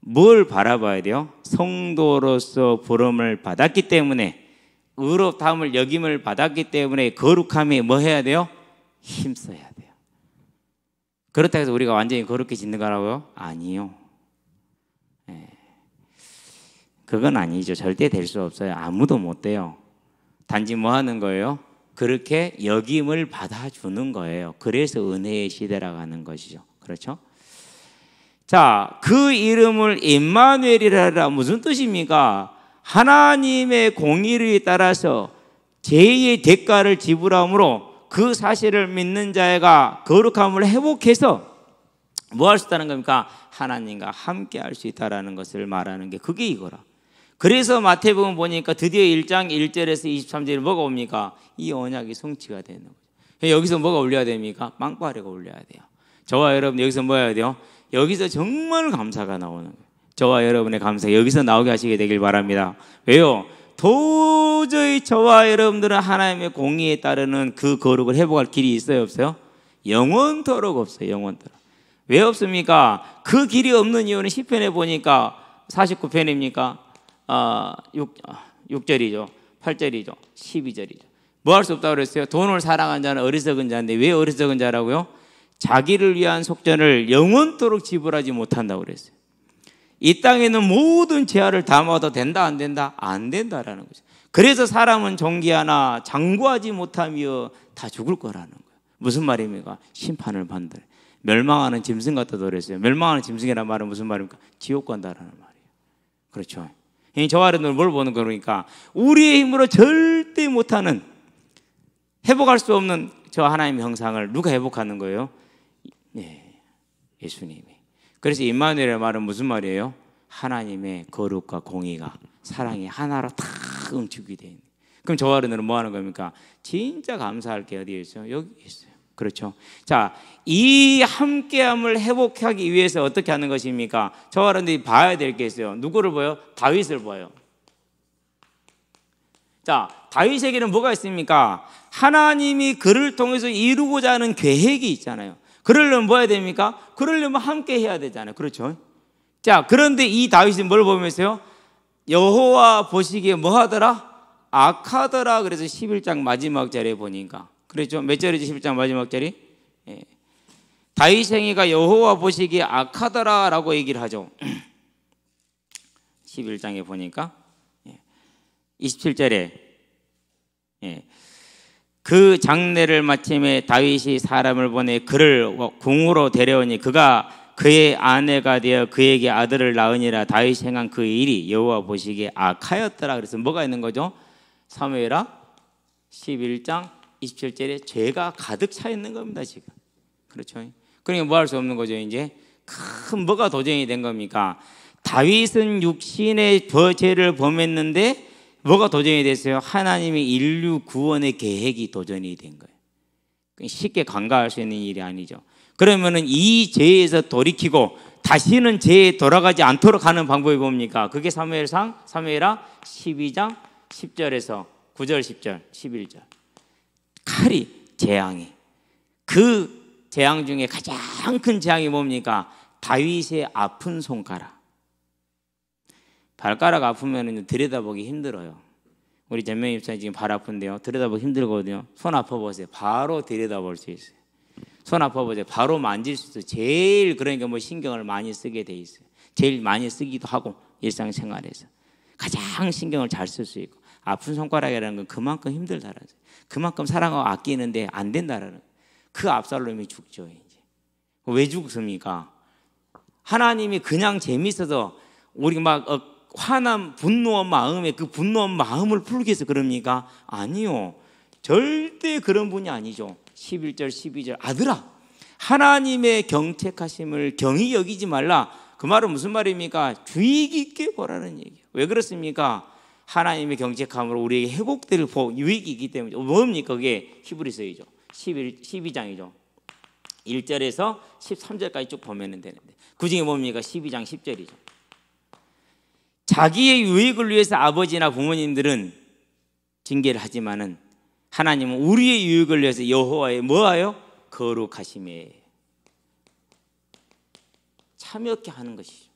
뭘 바라봐야 돼요? 성도로서 부름을 받았기 때문에 의롭다함을 여김을 받았기 때문에 거룩함에 뭐 해야 돼요? 힘써야 돼요. 그렇다고 해서 우리가 완전히 거룩해지는 거라고요? 아니요. 그건 아니죠. 절대 될 수 없어요. 아무도 못 돼요. 단지 뭐 하는 거예요? 그렇게 여김을 받아주는 거예요. 그래서 은혜의 시대라고 하는 것이죠. 그렇죠? 자, 그 이름을 임마누엘이라 무슨 뜻입니까? 하나님의 공의를 따라서 죄의 대가를 지불함으로 그 사실을 믿는 자가 거룩함을 회복해서 뭐 할 수 있다는 겁니까? 하나님과 함께 할 수 있다는 것을 말하는 게 그게 이거라. 그래서 마태복음 보니까 드디어 1장 1절에서 23절에 뭐가 옵니까? 이 언약이 성취가 되는 거죠. 여기서 뭐가 올려야 됩니까? 빵빠레가 올려야 돼요. 저와 여러분 여기서 뭐 해야 돼요? 여기서 정말 감사가 나오는 거예요. 저와 여러분의 감사 여기서 나오게 하시게 되길 바랍니다. 왜요? 도저히 저와 여러분들은 하나님의 공의에 따르는 그 거룩을 회복할 길이 있어요 없어요? 영원토록 없어요. 영원토록. 왜 없습니까? 그 길이 없는 이유는 시편에 보니까 49편입니까? 6절이죠 8절이죠 12절이죠 뭐 할 수 없다고 그랬어요? 돈을 사랑한 자는 어리석은 자인데 왜 어리석은 자라고요? 자기를 위한 속전을 영원토록 지불하지 못한다고 그랬어요. 이 땅에 있는 모든 재화를 다 모아도 된다 안 된다? 안 된다라는 거죠. 그래서 사람은 존귀하나 장구하지 못하며 다 죽을 거라는 거예요. 무슨 말입니까? 심판을 받는다. 멸망하는 짐승 같다고 그랬어요. 멸망하는 짐승이라는 말은 무슨 말입니까? 지옥 간다라는 말이에요. 그렇죠. 저와 여러분들 뭘 보는 거니까 우리의 힘으로 절대 못하는 회복할 수 없는 저 하나님의 형상을 누가 회복하는 거예요? 네, 예수님이. 그래서 임마누엘의 말은 무슨 말이에요? 하나님의 거룩과 공의가 사랑이 하나로 다 응축이 돼 있는. 그럼 저와 여러분들은 뭐 하는 겁니까? 진짜 감사할 게 어디에 있어요? 여기 있어요. 그렇죠. 자, 이 함께함을 회복하기 위해서 어떻게 하는 것입니까? 저와 여러분들이 봐야 될 게 있어요. 누구를 보여? 다윗을 보여요. 자, 다윗에게는 뭐가 있습니까? 하나님이 그를 통해서 이루고자 하는 계획이 있잖아요. 그러려면 뭐 해야 됩니까? 그러려면 함께 해야 되잖아요. 그렇죠. 자, 그런데 이 다윗이 뭘 보면서요? 여호와 보시기에 뭐 하더라? 악하더라. 그래서 11장 마지막 절에 보니까 그렇죠. 몇 절이지? 11장 마지막 절이? 예. 다윗 행위가 여호와 보시기에 악하더라라고 얘기를 하죠. 11장에 보니까 27절에 그 장례를 마침에 다윗이 사람을 보내 그를 궁으로 데려오니 그가 그의 아내가 되어 그에게 아들을 낳으니라. 다윗이 행한 그 일이 여호와 보시기에 악하였더라. 그래서 뭐가 있는 거죠? 사무엘하 11장 27절에 죄가 가득 차 있는 겁니다. 지금. 그렇죠. 그러니까 뭐 할 수 없는 거죠. 이제 큰 뭐가 도전이 된 겁니까? 다윗은 육신의 죄를 범했는데 뭐가 도전이 됐어요? 하나님의 인류 구원의 계획이 도전이 된 거예요. 쉽게 간과할 수 있는 일이 아니죠. 그러면은 이 죄에서 돌이키고 다시는 죄에 돌아가지 않도록 하는 방법이 뭡니까? 그게 사무엘하 12장 10절에서 9절, 10절, 11절. 칼이 재앙이. 그 재앙 중에 가장 큰 재앙이 뭡니까? 다윗의 아픈 손가락. 발가락 아프면 들여다보기 힘들어요. 우리 전명희 집사님 지금 발 아픈데요. 들여다보기 힘들거든요. 손 아파보세요. 바로 들여다볼 수 있어요. 손 아파보세요. 바로 만질 수 있어요. 제일 그러니까 뭐 신경을 많이 쓰게 돼 있어요. 제일 많이 쓰기도 하고 일상생활에서 가장 신경을 잘 쓸 수 있고 아픈 손가락이라는 건 그만큼 힘들다라는 거예요. 그만큼 사랑하고 아끼는데 안 된다라는 그 압살롬이 죽죠. 이제 왜 죽습니까? 하나님이 그냥 재밌어서 우리 막 화난 분노한 마음에 그 분노한 마음을 풀기 위해서 그럽니까? 아니요. 절대 그런 분이 아니죠. 11절 12절 아들아 하나님의 경책하심을 경히 여기지 말라. 그 말은 무슨 말입니까? 주의 깊게 보라는 얘기예요. 왜 그렇습니까? 하나님의 경책함으로 우리에게 회복될 유익이 있기 때문에. 뭡니까? 그게 히브리서이죠. 12장이죠 1절에서 13절까지 쭉 보면 되는데 그 중에 뭡니까? 12장 10절이죠. 자기의 유익을 위해서 아버지나 부모님들은 징계를 하지만은 하나님은 우리의 유익을 위해서 여호와의 뭐하여? 거룩하심에 참여케 하는 것이죠.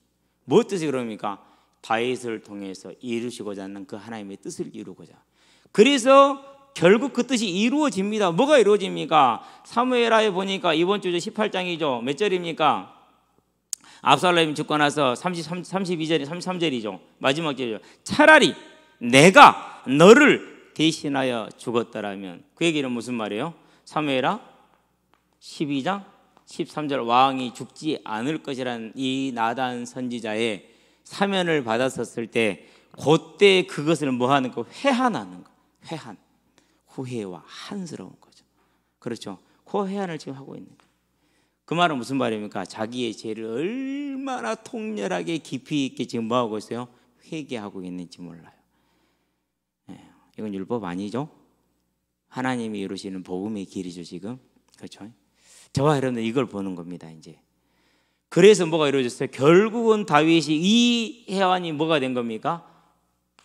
뭐 뜻이 그럽니까? 다윗을 통해서 이루시고자 하는 그 하나님의 뜻을 이루고자. 그래서 결국 그 뜻이 이루어집니다. 뭐가 이루어집니까? 사무엘하에 보니까 이번 주죠 18장이죠. 몇 절입니까? 압살롬이 죽고 나서 32절이 33절이죠. 마지막 절이죠. 차라리 내가 너를 대신하여 죽었더라면. 그 얘기는 무슨 말이에요? 사무엘하 12장 13절 왕이 죽지 않을 것이라는 이 나단 선지자의 사면을 받았었을 때 그때 그것을 뭐 하는 거? 회한하는 거. 회한. 후회와 한스러운 거죠. 그렇죠. 그 회한을 지금 하고 있는 거예요. 그 말은 무슨 말입니까? 자기의 죄를 얼마나 통렬하게 깊이 있게 지금 뭐 하고 있어요? 회개하고 있는지 몰라요. 이건 율법 아니죠? 하나님이 이루시는 복음의 길이죠 지금. 그렇죠? 저와 여러분들 이걸 보는 겁니다 이제. 그래서 뭐가 이루어졌어요? 결국은 다윗이 이 회환이 뭐가 된 겁니까?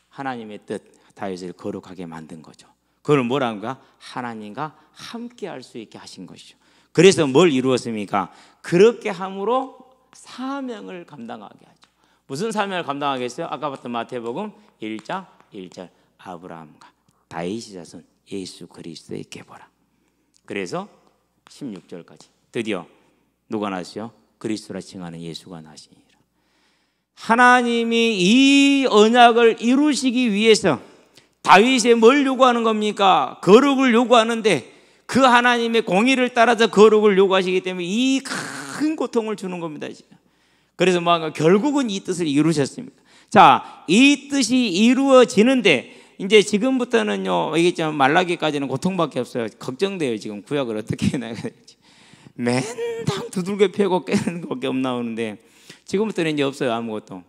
하나님의 뜻, 다윗을 거룩하게 만든 거죠. 그걸 뭐라는가? 하나님과 함께 할 수 있게 하신 것이죠. 그래서 뭘 이루었습니까? 그렇게 함으로 사명을 감당하게 하죠. 무슨 사명을 감당하겠어요? 아까 봤던 마태복음 1장 1절 아브라함과 다윗의 자손 예수 그리스도에게 보라. 그래서 16절까지 드디어 누가 나시요? 그리스도라 칭하는 예수가 나시니라. 하나님이 이 언약을 이루시기 위해서 다윗에 뭘 요구하는 겁니까? 거룩을 요구하는데 그 하나님의 공의를 따라서 거룩을 요구하시기 때문에 이 큰 고통을 주는 겁니다 지금. 그래서 뭐 결국은 이 뜻을 이루셨습니다. 자, 이 뜻이 이루어지는데 이제 지금부터는요, 얘기했지만 말라기까지는 고통밖에 없어요. 걱정돼요 지금 구약을 어떻게 해나가야 될지. 맨날 두들겨 패고 깨는 것밖에 없 나오는데 지금부터는 이제 없어요 아무것도.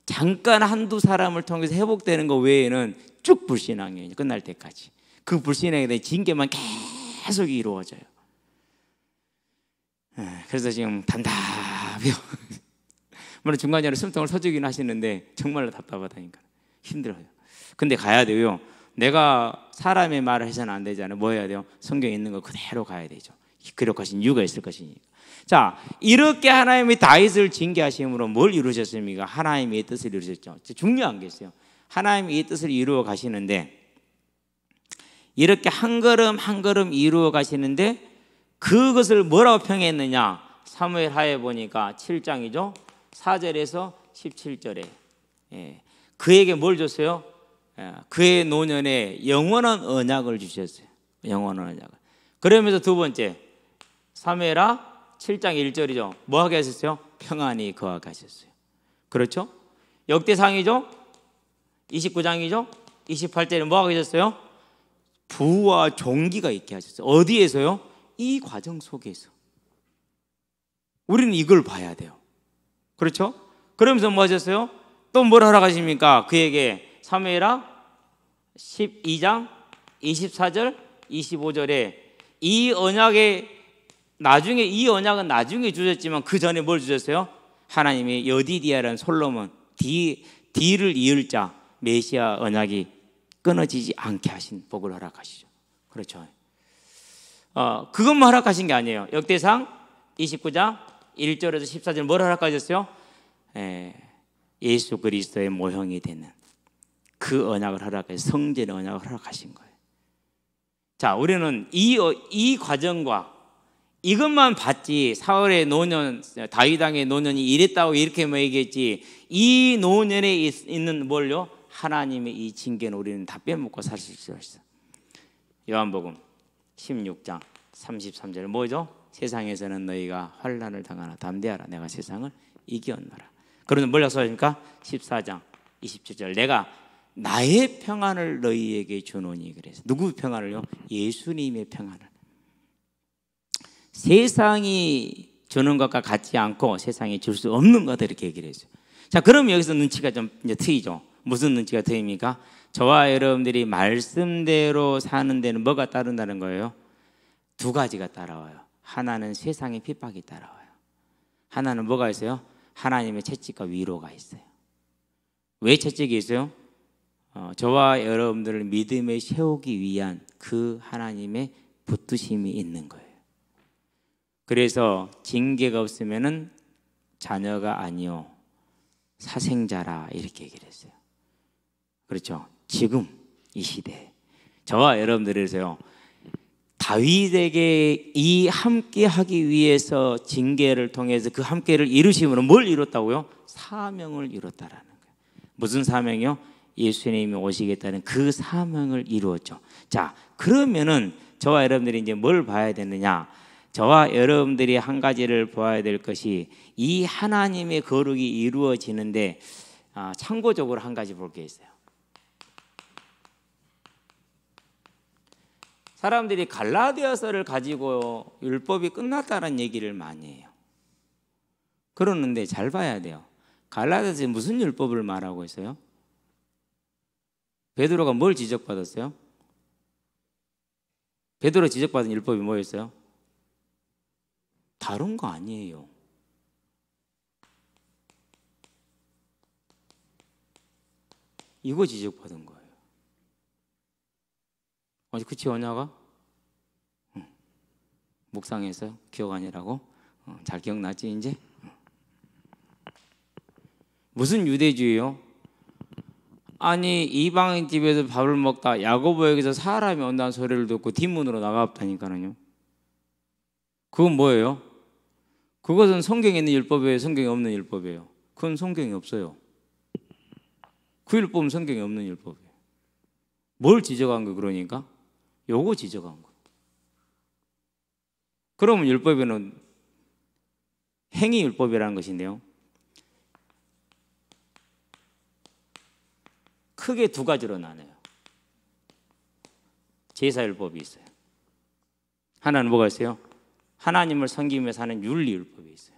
잠깐 한두 사람을 통해서 회복되는 것 외에는 쭉 불신앙이에요 끝날 때까지. 그 불신앙에 대한 징계만 계속 이루어져요. 그래서 지금 답답해요. 물론 중간중간에 숨통을 서주긴 하시는데 정말로 답답하다니까 힘들어요. 근데 가야 돼요. 내가 사람의 말을 해서는 안 되잖아요. 뭐 해야 돼요? 성경에 있는 거 그대로 가야 되죠. 기록하신 이유가 있을 것이니까. 자, 이렇게 하나님이 다윗을 징계하심으로 뭘 이루셨습니까? 하나님의 뜻을 이루셨죠. 중요한 게 있어요. 하나님이 이 뜻을 이루어 가시는데 이렇게 한 걸음 한 걸음 이루어 가시는데 그것을 뭐라고 평했느냐? 사무엘 하에 보니까 7장이죠. 4절에서 17절에 그에게 뭘 줬어요? 그의 노년에 영원한 언약을 주셨어요. 영원한 언약을. 그러면서 두 번째 사무엘하 7장 1절이죠. 뭐 하게 하셨어요? 평안히 거하게 하셨어요. 그렇죠? 역대상이죠. 29장이죠. 28절에 뭐 하게 하셨어요? 부와 존귀가 있게 하셨어요. 어디에서요? 이 과정 속에서. 우리는 이걸 봐야 돼요. 그렇죠? 그러면서 뭐 하셨어요? 또 뭘 하러 가십니까? 그에게 사무엘하 12장 24절 25절에 이 언약의 나중에 이 언약은 나중에 주셨지만 그 전에 뭘 주셨어요? 하나님이 여디디아라는 솔로몬 디를 이을 자 메시아 언약이 끊어지지 않게 하신 복을 허락하시죠. 그렇죠. 그것만 허락하신 게 아니에요. 역대상 29장 1절에서 14절 뭘 허락하셨어요? 예수 그리스도의 모형이 되는 그 언약을 허락해서 성전의 언약을 허락하신 거예요. 자, 우리는 이 과정과 이것만 봤지 사울의 노년, 다윗 왕의 노년이 이랬다고 이렇게 뭐 얘기했지 이 노년에 있는 뭘요? 하나님의 이 징계는 우리는 다 빼먹고 살 수 있어요. 요한복음 16장 33절 뭐죠? 세상에서는 너희가 환난을 당하나 담대하라 내가 세상을 이겼노라. 그러면 뭘 약속하십니까? 14장 27절 내가 나의 평안을 너희에게 주노니 그래서 누구 평안을요? 예수님의 평안을. 세상이 주는 것과 같지 않고 세상이 줄 수 없는 것들 이렇게 얘기를 했어요. 자, 그럼 여기서 눈치가 좀 이제 트이죠. 무슨 눈치가 트입니까? 저와 여러분들이 말씀대로 사는 데는 뭐가 따른다는 거예요? 두 가지가 따라와요. 하나는 세상의 핍박이 따라와요. 하나는 뭐가 있어요? 하나님의 채찍과 위로가 있어요. 왜 채찍이 있어요? 저와 여러분들을 믿음에 세우기 위한 그 하나님의 붙드심이 있는 거예요. 그래서 징계가 없으면은 자녀가 아니요 사생자라 이렇게 얘기를 했어요. 그렇죠? 지금 이 시대에 저와 여러분들에서요 다윗에게 이 함께하기 위해서 징계를 통해서 그 함께를 이루심으로 뭘 이뤘다고요? 사명을 이뤘다라는 거예요. 무슨 사명이요? 예수님이 오시겠다는 그 사명을 이루었죠. 자, 그러면은 저와 여러분들이 이제 뭘 봐야 되느냐? 저와 여러분들이 한 가지를 보아야 될 것이 이 하나님의 거룩이 이루어지는데 참고적으로 한 가지 볼 게 있어요. 사람들이 갈라디아서를 가지고 율법이 끝났다는 얘기를 많이 해요. 그러는데 잘 봐야 돼요. 갈라디아서에 무슨 율법을 말하고 있어요? 베드로가 뭘 지적받았어요? 베드로 지적받은 율법이 뭐였어요? 다른 거 아니에요. 이거 지적받은 거예요. 어제 그치 언냐가? 묵상해서 기억 아니라고? 잘 기억나지 이제? 무슨 유대주의요? 아니 이방인 집에서 밥을 먹다 야고보에게서 사람이 온다는 소리를 듣고 뒷문으로 나가봤다니까요. 그건 뭐예요? 그것은 성경에 있는 율법이에요? 성경에 없는 율법이에요? 그건 성경에 없어요. 그 율법은 성경에 없는 율법이에요. 뭘 지적한 거예요? 그러니까 요거 지적한 거예요. 그러면 율법에는 행위 율법이라는 것인데요, 크게 두 가지로 나눠요. 제사율법이 있어요. 하나는 뭐가 있어요? 하나님을 섬기며 사는 윤리율법이 있어요.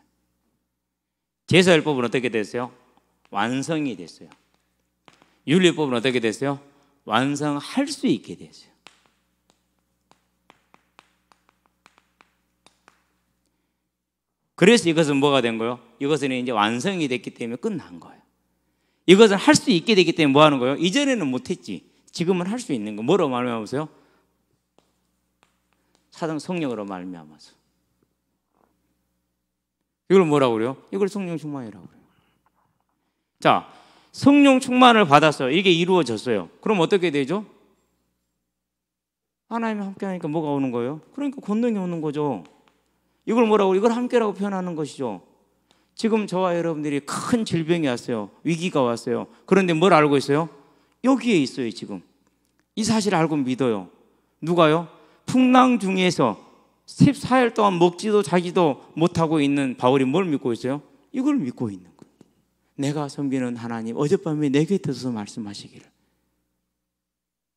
제사율법은 어떻게 됐어요? 완성이 됐어요. 윤리율법은 어떻게 됐어요? 완성할 수 있게 됐어요. 그래서 이것은 뭐가 된 거예요? 이것은 이제 완성이 됐기 때문에 끝난 거예요. 이것을 할 수 있게 되기 때문에 뭐 하는 거예요? 이전에는 못했지. 지금은 할 수 있는 거. 뭐로 말미암아서요? 사등 성령으로 말미암아서. 이걸 뭐라고 그래요? 이걸 성령 충만이라고 그래요. 자, 성령 충만을 받았어요. 이게 이루어졌어요. 그럼 어떻게 되죠? 하나님이 함께 하니까 뭐가 오는 거예요? 그러니까 권능이 오는 거죠. 이걸 뭐라고? 이걸 함께라고 표현하는 것이죠. 지금 저와 여러분들이 큰 질병이 왔어요. 위기가 왔어요. 그런데 뭘 알고 있어요? 여기에 있어요. 지금 이 사실을 알고 믿어요. 누가요? 풍랑 중에서 14일 동안 먹지도 자기도 못하고 있는 바울이 뭘 믿고 있어요? 이걸 믿고 있는 거예요. 내가 섬기는 하나님 어젯밤에 내 곁에 서서 말씀하시기를.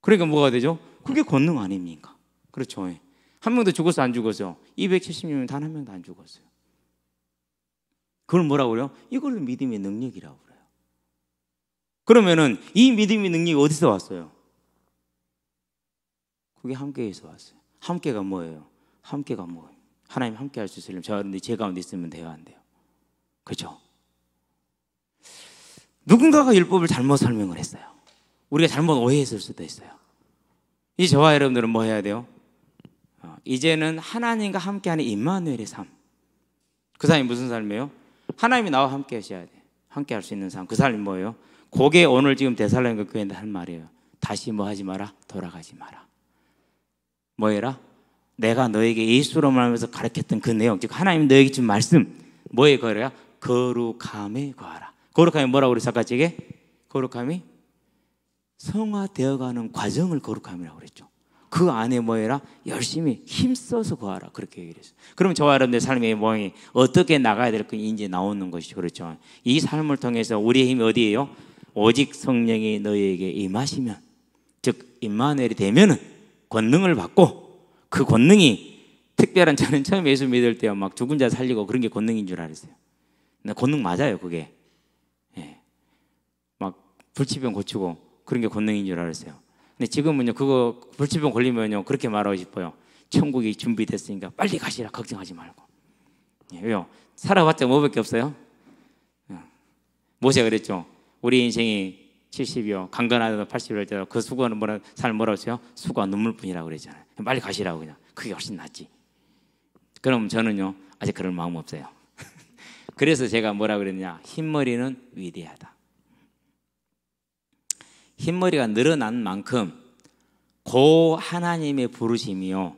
그러니까 뭐가 되죠? 그게 권능 아닙니까? 그렇죠. 한 명도 죽었어 안 죽었어요? 270명 단 한 명도 안 죽었어요. 그걸 뭐라고 그래요? 이걸 믿음의 능력이라고 그래요. 그러면은 이 믿음의 능력이 어디서 왔어요? 그게 함께에서 왔어요. 함께가 뭐예요? 함께가 뭐예요? 하나님 함께 할 수 있으려면 제 가운데 있으면 돼요, 안 돼요? 그렇죠? 누군가가 율법을 잘못 설명을 했어요. 우리가 잘못 오해했을 수도 있어요. 이 저와 여러분들은 뭐 해야 돼요? 이제는 하나님과 함께하는 임마누엘의 삶. 그 삶이 무슨 삶이에요? 하나님이 나와 함께 하셔야 돼. 함께 할 수 있는 삶. 그 삶이 뭐예요? 그게 오늘 지금 데살로니가 교회한테 할 말이에요. 다시 뭐 하지 마라? 돌아가지 마라. 뭐 해라? 내가 너에게 예수로 말하면서 가르쳤던 그 내용, 즉 하나님 너에게 준 말씀, 뭐에 거해라? 거룩함에 거하라. 거룩함이 뭐라고 그랬어? 아까 저게? 거룩함이 성화되어가는 과정을 거룩함이라고 그랬죠. 그 안에 뭐 해라? 열심히 힘써서 구하라. 그렇게 얘기를 했어요. 그럼 저와 여러분들 삶의 모양이 어떻게 나가야 될 건지 이제 나오는 것이죠. 그렇죠. 이 삶을 통해서 우리의 힘이 어디예요? 오직 성령이 너희에게 임하시면, 즉 임마누엘이 되면은 권능을 받고, 그 권능이 특별한, 저는 처음 예수 믿을 때 막 죽은 자 살리고 그런 게 권능인 줄 알았어요. 근데 권능 맞아요, 그게. 예. 막 불치병 고치고 그런 게 권능인 줄 알았어요. 근데 지금은요, 그거 불치병 걸리면요 그렇게 말하고 싶어요. 천국이 준비됐으니까 빨리 가시라. 걱정하지 말고. 예, 왜요? 살아봤자 뭐밖에 없어요. 모세가 그랬죠. 우리 인생이 70이요 강건하다 80일 때도 그 수고는 뭐라고 했어요? 수고와 눈물뿐이라고 그랬잖아요. 빨리 가시라고. 그냥 그게 훨씬 낫지. 그럼 저는요 아직 그럴 마음 없어요. 그래서 제가 뭐라 그랬냐, 흰머리는 위대하다. 흰머리가 늘어난 만큼 고 하나님의 부르심이요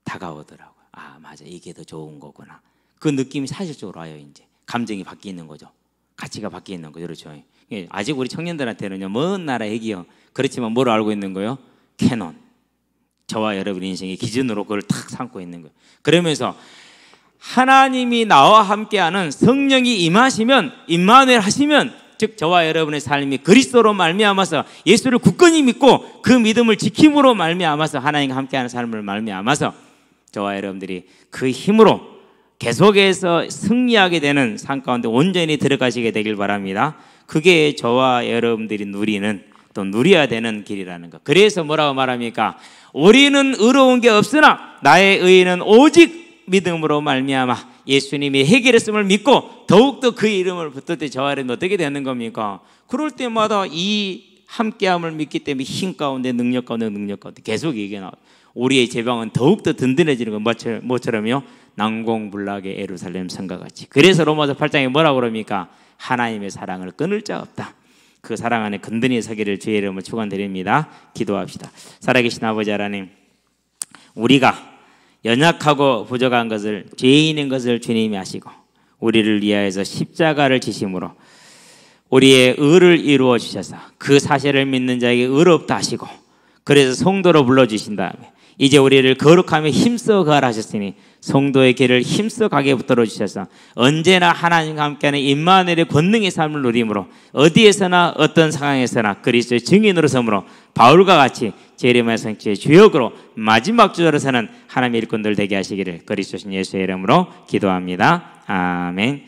다가오더라고요. 아 맞아, 이게 더 좋은 거구나. 그 느낌이 사실적으로 와요. 이제 감정이 바뀌는 거죠. 가치가 바뀌는 거죠. 그렇죠. 아직 우리 청년들한테는요 먼 나라 얘기요. 그렇지만 뭘 알고 있는 거예요? 캐논. 저와 여러분의 인생의 기준으로 그걸 탁 삼고 있는 거예요. 그러면서 하나님이 나와 함께하는 성령이 임하시면, 임마누엘 하시면 즉 저와 여러분의 삶이 그리스도로 말미암아서 예수를 굳건히 믿고 그 믿음을 지킴으로 말미암아서 하나님과 함께하는 삶을 말미암아서 저와 여러분들이 그 힘으로 계속해서 승리하게 되는 삶 가운데 온전히 들어가시게 되길 바랍니다. 그게 저와 여러분들이 누리는 또 누려야 되는 길이라는 것. 그래서 뭐라고 말합니까? 우리는 의로운 게 없으나 나의 의는 오직 믿음으로 말미암아 예수님이 해결했음을 믿고 더욱더 그 이름을 붙들 때 저와 여러분 어떻게 되는 겁니까? 그럴 때마다 이 함께함을 믿기 때문에 힘 가운데 능력 가운데 계속 얘기가 나와요. 우리의 제방은 더욱더 든든해지는 건 뭐처럼요? 난공불락의 예루살렘 성과 같이. 그래서 로마서 8장에 뭐라고 그럽니까? 하나님의 사랑을 끊을 자 없다. 그 사랑 안에 근든히 서기를 주의 이름으로 축원드립니다. 기도합시다. 살아계신 아버지 하나님, 우리가 연약하고 부족한 것을, 죄인인 것을 주님이 아시고 우리를 위하여서 십자가를 지심으로 우리의 의를 이루어 주셔서 그 사실을 믿는 자에게 의롭다 하시고 그래서 성도로 불러주신 다음에 이제 우리를 거룩하며 힘써 가라 하셨으니 성도의 길을 힘써 가게 붙들어 주셔서 언제나 하나님과 함께하는 임마누엘의 권능의 삶을 누림으로 어디에서나 어떤 상황에서나 그리스도의 증인으로 섬으로 바울과 같이 재림의 성취의 주역으로 마지막 주절에서는 하나님의 일꾼들 되게 하시기를 그리스도 예수의 이름으로 기도합니다. 아멘.